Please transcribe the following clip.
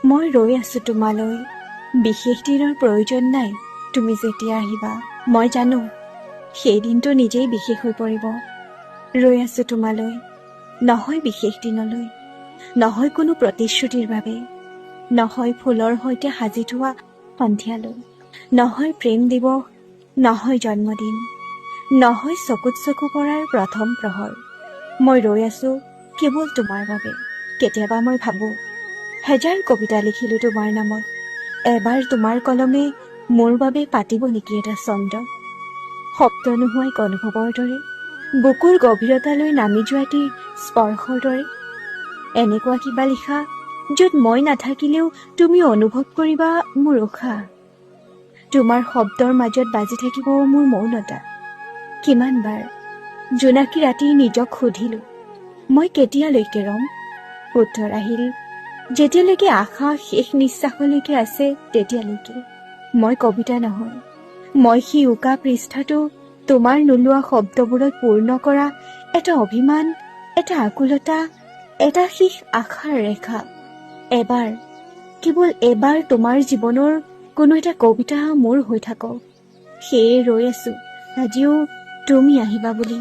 মই ৰৈ আছো তোমালৈ। বিশেষ দিনৰ প্ৰয়োজন নাই, তুমি যেতিয়া আহিবা। মই জানো সেই দিনটো নিজেই বিশেষ হৈ পৰিব। ৰৈ আছো তোমালৈ, নহয় বিশেষ দিনলৈ, নহয় কোনো প্ৰতিশ্ৰুতিৰ বাবে, নহয় ফুলৰ সৈতে সাজি থোৱা সন্ধিয়ালৈ, নহয় প্ৰেম দিৱস, নহয় জন্মদিন, নহয় চকুত চকু পৰাৰ প্ৰথম প্ৰহৰ। মই ৰৈ আছো কেৱল তোমাৰ বাবে। কেতিয়াবা মই ভাবো, হেজাৰ কবিতা লিখিলো তোমাৰ নামত, এবাৰ তোমাৰ কলমে মোৰ বাবে পাতিব নেকি এটা ছন্দ। শব্দ নোহোৱা এক অনুভৱৰ দৰে, বুকুৰ গভীৰতালৈ নামি যোৱা এটি স্পৰ্শৰ দৰে, এনেকুৱা কিবা লিখা য'ত মই নাথাকিলেও তুমি অনুভৱ কৰিবা মোৰ উশাহ। তোমাৰ শব্দৰ মাজত বাজি থাকিব মোৰ মৌনতা। কিমানবাৰ জোনাকী ৰাতি নিজক সুধিলো, মই কেতিয়ালৈকে ৰম? উত্তৰ আহিল, যেতিয়ালৈকে আশা শেষ নিশ্বাসলৈকে আছে তেতিয়ালৈকে। মই কবিতা নহয়, মই সেই উকা পৃষ্ঠাটো তোমাৰ নোলোৱা শব্দবোৰত পূৰ্ণ কৰা এটা অভিমান, এটা আকুলতা, এটা শেষ আশাৰ ৰেখা। এবাৰ, কেৱল এবাৰ তোমাৰ জীৱনৰ কোনো এটা কবিতা মোৰ হৈ থাকক, সেয়ে ৰৈ আছো আজিও তুমি আহিবা বুলি।